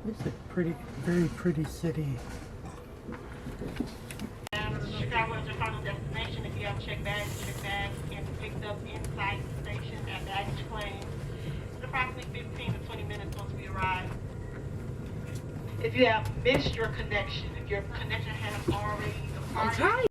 It's a pretty, very pretty city. Chicago is your final destination. If you have checked bags can be picked up inside the station at baggage claim. It's approximately 15 to 20 minutes once we arrive. If you have missed your connection, if your connection has already departed.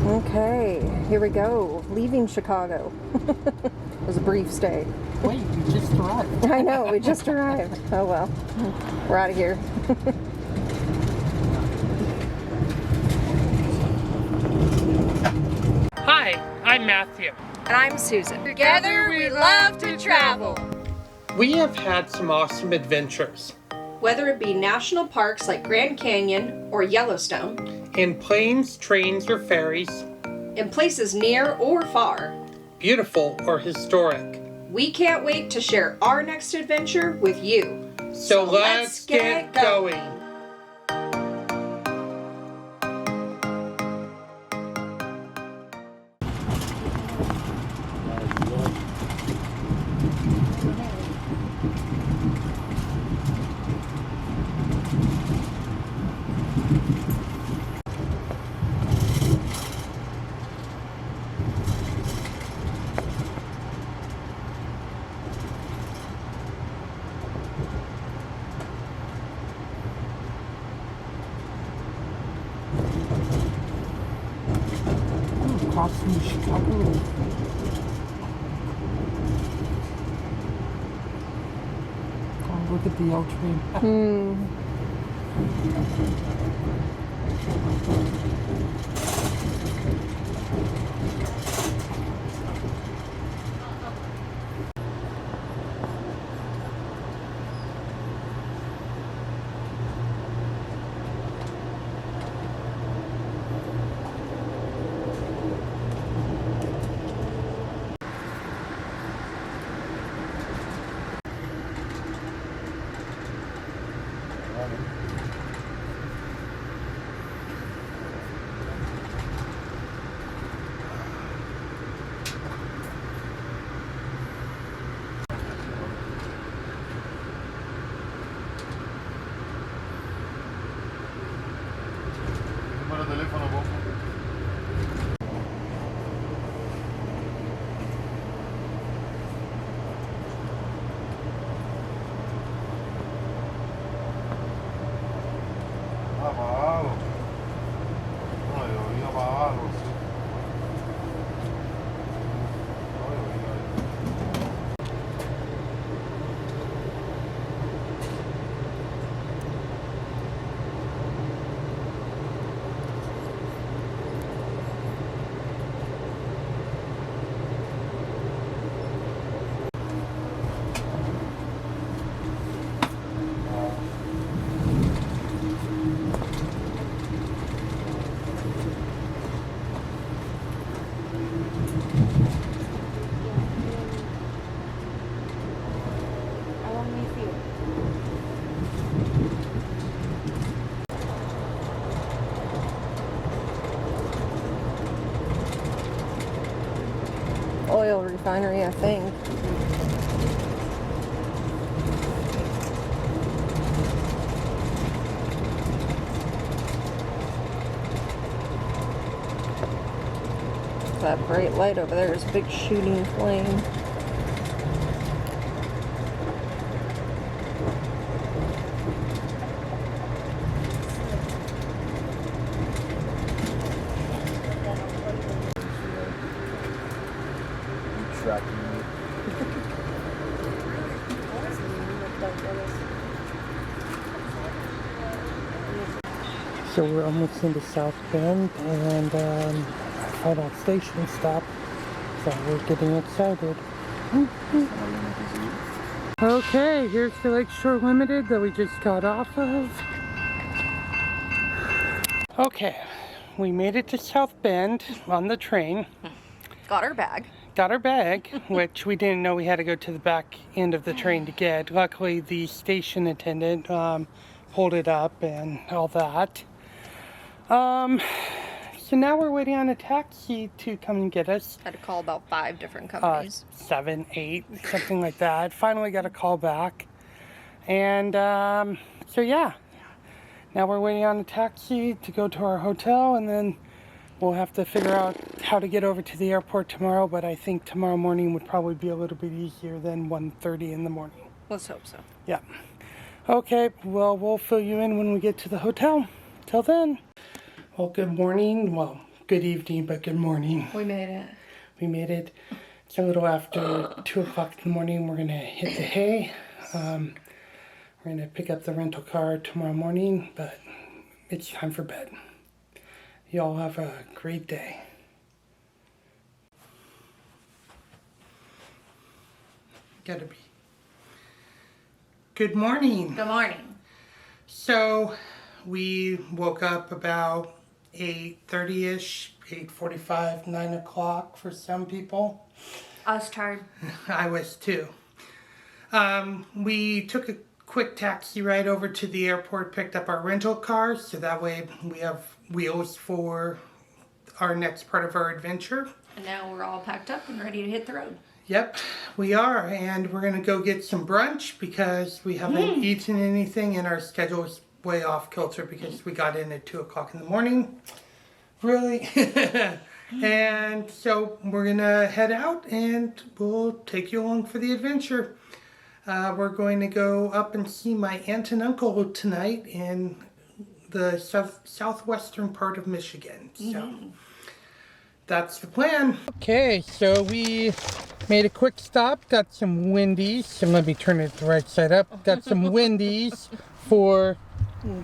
Okay, here we go. Leaving Chicago. It was a brief stay. Wait, we just arrived. I know, we just arrived. Oh well. We're out of here. Hi, I'm Matthew. And I'm Susan. Together we love to travel. We have had some awesome adventures. Whether it be national parks like Grand Canyon or Yellowstone, In planes, trains, or ferries, in places near or far, beautiful or historic. we can't wait to share our next adventure with you. So let's get going. Across from Chicago. Oh, look at the L train. Número de teléfono, vos. Apagado. No, yo vi apagado, sí. No, yo vi ahí. Oil refinery, I think. That bright light over there is a big shooting flame. Tracking me. So we're almost into South Bend, and final station stop. So we're getting excited. Okay, here's the Lakeshore Limited that we just got off of. Okay, we made it to South Bend on the train. Got our bag. Got our bag, which we didn't know we had to go to the back end of the train to get. Luckily, the station attendant pulled it up and all that. So now we're waiting on a taxi to come and get us. Had to call about 5 different companies. 7, 8, something like that. Finally got a call back. And so yeah, now we're waiting on a taxi to go to our hotel, and then we'll have to figure out how to get over to the airport tomorrow, but I think tomorrow morning would probably be a little bit easier than 1:30 in the morning. Let's hope so. Yeah. Okay, well, we'll fill you in when we get to the hotel. Till then. Well, good morning. Well, good evening, but good morning. We made it. We made it. It's a little after 2 o'clock in the morning. We're going to hit the hay. We're going to pick up the rental car tomorrow morning, but it's time for bed. Y'all have a great day. Gotta be. Good morning. Good morning. So we woke up about 8:30ish, 8:45, 9 o'clock for some people. I was tired. I was too. We took a quick taxi ride over to the airport, picked up our rental car, so that way we have wheels for our next part of our adventure. And now we're all packed up and ready to hit the road. Yep, we are, and we're gonna go get some brunch because we haven't eaten anything, and our schedule is way off kilter because we got in at 2 o'clock in the morning. Really? And so we're gonna head out, and we'll take you along for the adventure. We're going to go up and see my aunt and uncle tonight in the southwestern part of Michigan. So that's the plan. Okay, so we made a quick stop, got some Wendy's, and let me turn it the right side up. Got some Wendy's for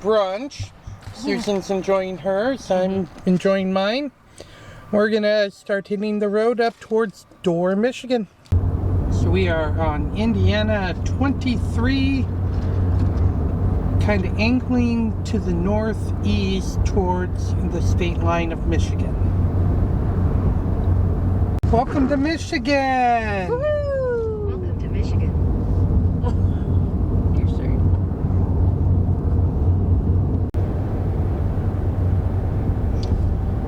brunch. Susan's enjoying hers, I'm enjoying mine. We're gonna start hitting the road up towards Dorr, Michigan. So we are on Indiana 23, kind of angling to the northeast towards the state line of Michigan. Welcome to Michigan! Woohoo! Welcome to Michigan. You're sorry.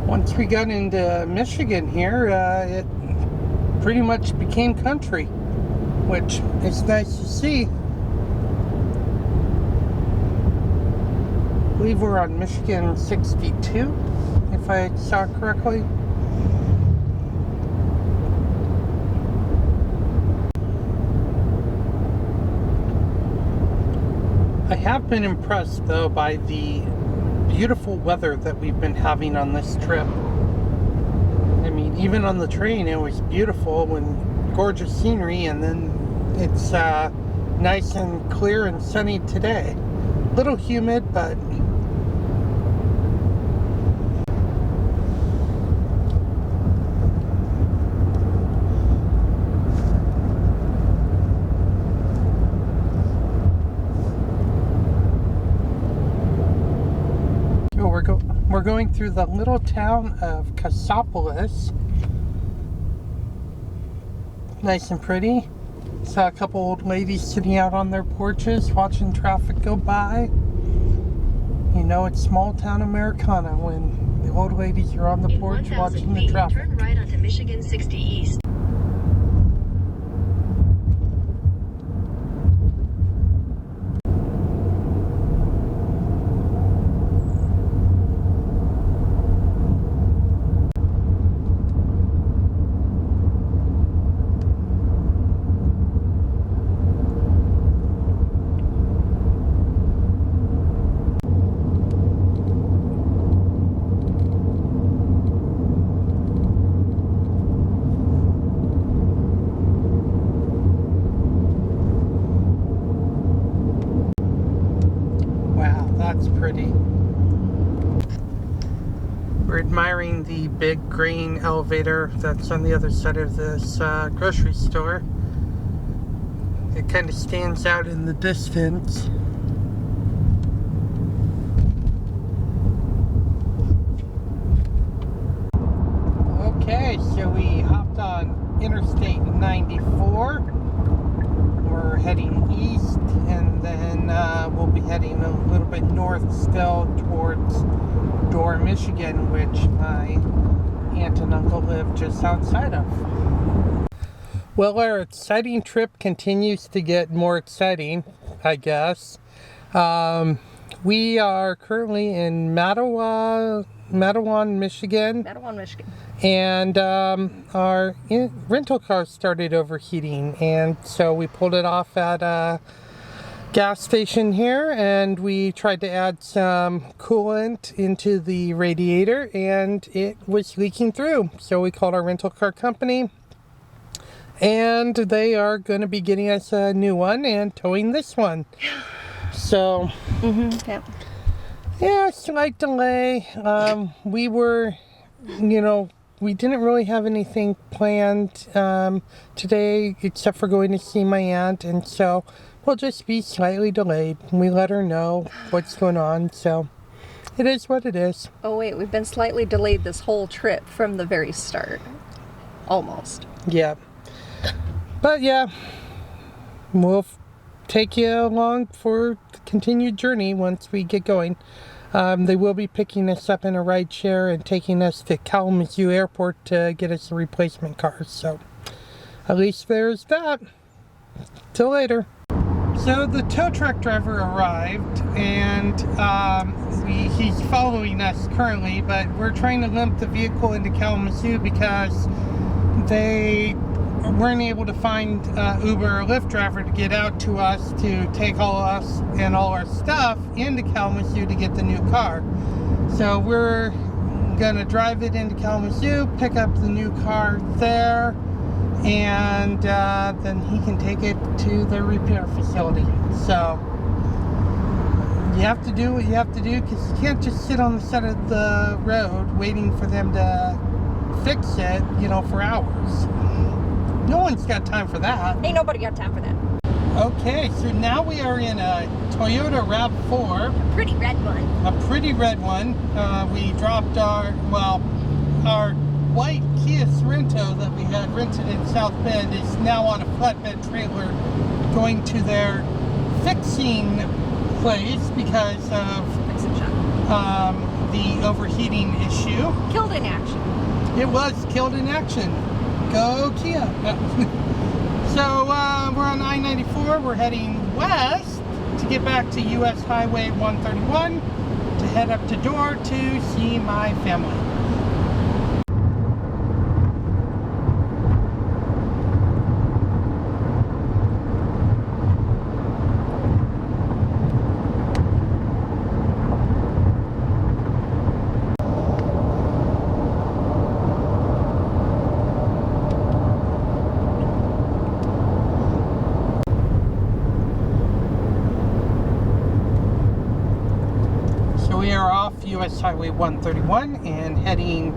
Once we got into Michigan here, it pretty much became country, which is nice to see. I believe we're on Michigan 62, if I saw correctly. I have been impressed though by the beautiful weather that we've been having on this trip. I mean, even on the train it was beautiful and gorgeous scenery, and then it's nice and clear and sunny today. A little humid, but we're going through the little town of Cassopolis. Nice and pretty. Saw a couple old ladies sitting out on their porches watching traffic go by. You know, it's small town Americana when the old ladies are on the In porch 1,000 watching the feet, traffic. turn right onto Michigan 60 East. Wow, that's pretty. We're admiring the big green elevator that's on the other side of this grocery store. It kind of stands out in the distance. Okay, so we hopped on Interstate 94. We're heading east, and then we'll be heading a little bit north still towards Dorr, Michigan, which my aunt and uncle live just outside of. Well, our exciting trip continues to get more exciting. I guess. We are currently in Matawan, Michigan. Matawan, Michigan. And our rental car started overheating, and so we pulled it off at a gas station here, and we tried to add some coolant into the radiator, and it was leaking through. So we called our rental car company, and they are going to be getting us a new one and towing this one. So Yeah. yeah, slight delay. We were, we didn't really have anything planned today except for going to see my aunt, and so we'll just be slightly delayed. We let her know what's going on, so it is what it is. Oh wait, we've been slightly delayed this whole trip from the very start. Almost. Yeah. But yeah, we'll take you along for the continued journey once we get going. They will be picking us up in a ride share and taking us to Kalamazoo Airport to get us a replacement car. So at least there's that. Till later. So the tow truck driver arrived, and he's following us currently, but we're trying to limp the vehicle into Kalamazoo because they weren't able to find Uber or Lyft driver to get out to us to take all us and all our stuff into Kalamazoo to get the new car. So we're gonna drive it into Kalamazoo, pick up the new car there, and then he can take it to the repair facility. So you have to do what you have to do, because you can't just sit on the side of the road waiting for them to fix it, for hours. No one's got time for that. Ain't nobody got time for that. Okay, so now we are in a Toyota RAV4. A pretty red one. A pretty red one. We dropped our white Kia Sorento that we had rented in South Bend is now on a flatbed trailer going to their fixing place because of the overheating issue. Killed in action. It was killed in action. Go Kia. So we're on I-94. We're heading west to get back to US Highway 131 to head up to Door to see my family. US Highway 131 and heading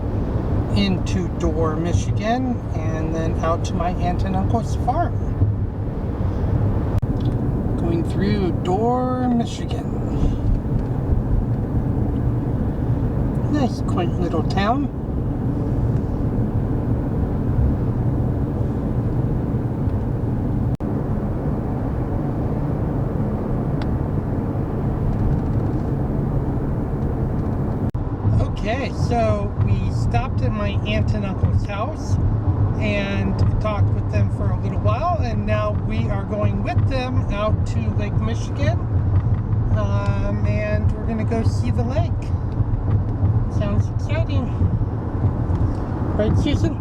into Door, Michigan, and then out to my aunt and uncle's farm. Going through Door, Michigan. Nice, quaint little town. Okay, so we stopped at my aunt and uncle's house and talked with them for a little while, and now we are going with them out to Lake Michigan, and we're gonna go see the lake. Sounds exciting. Right, Susan?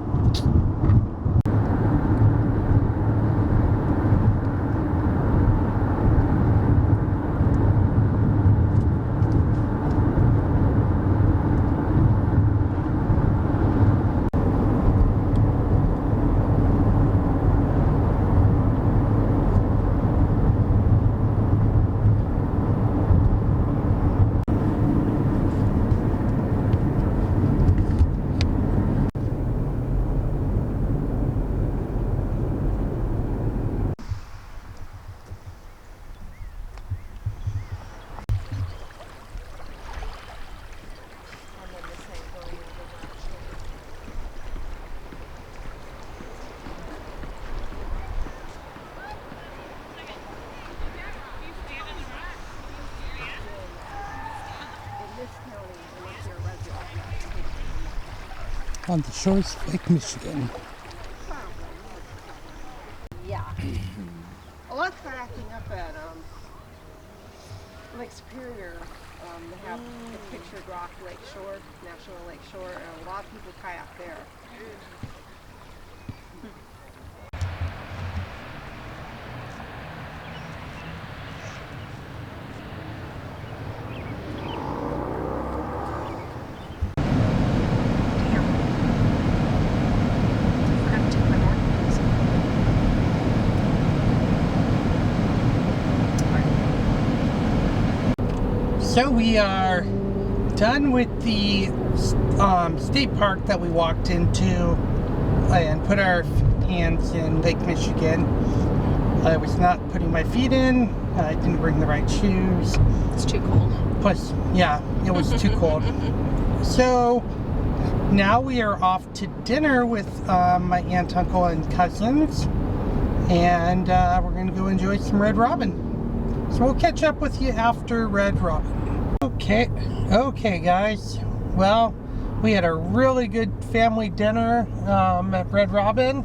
On the shores of Lake Michigan. Yeah. What's backing up at Lake Superior, they have the pictured rock Lake Shore, National Lake Shore, and a lot of people kayak there. So we are done with the state park that we walked into and put our hands in Lake Michigan. I was not putting my feet in. I didn't bring the right shoes. It's too cold. Plus, yeah, it was too cold. So now we are off to dinner with my aunt, uncle, and cousins. And we're going to go enjoy some Red Robin. So we'll catch up with you after Red Robin. Okay guys. Well, we had a really good family dinner at Red Robin.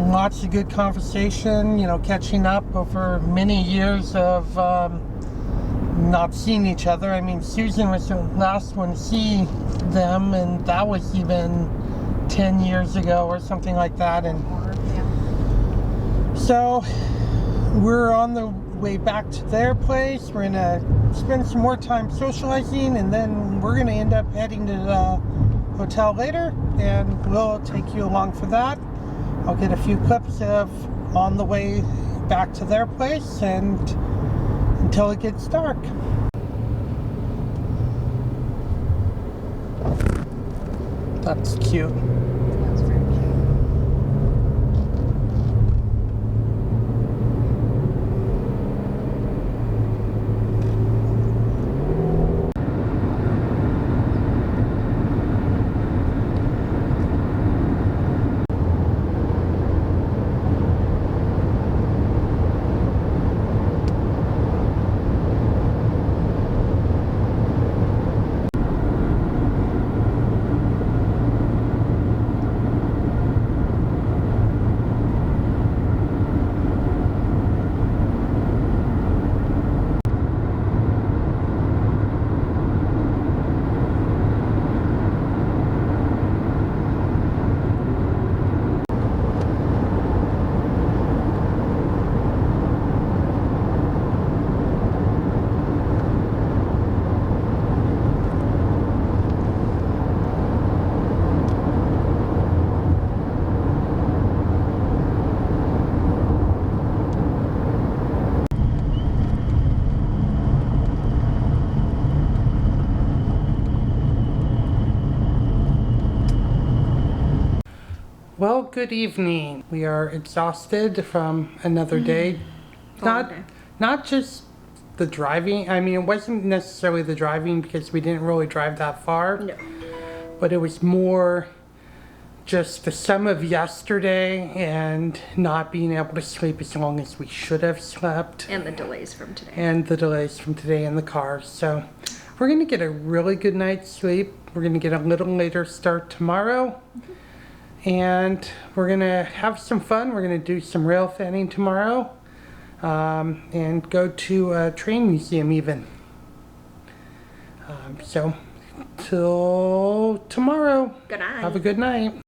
Lots of good conversation, you know, catching up over many years of not seeing each other. I mean, Susan was the last one to see them, and that was even 10 years ago or something like that. And so we're on the way back to their place. We're gonna spend some more time socializing, and then we're gonna end up heading to the hotel later, and we'll take you along for that. I'll get a few clips of on the way back to their place and until it gets dark. That's cute. That's very cute. Well, good evening. We are exhausted from another day. Not just the driving. I mean, it wasn't necessarily the driving because we didn't really drive that far. No. But it was more just the sum of yesterday and not being able to sleep as long as we should have slept. And the delays from today. And the delays from today in the car. So we're going to get a really good night's sleep. We're going to get a little later start tomorrow. And we're going to have some fun. We're going to do some rail fanning tomorrow. And go to a train museum even. So till tomorrow. Good night. Have a good night.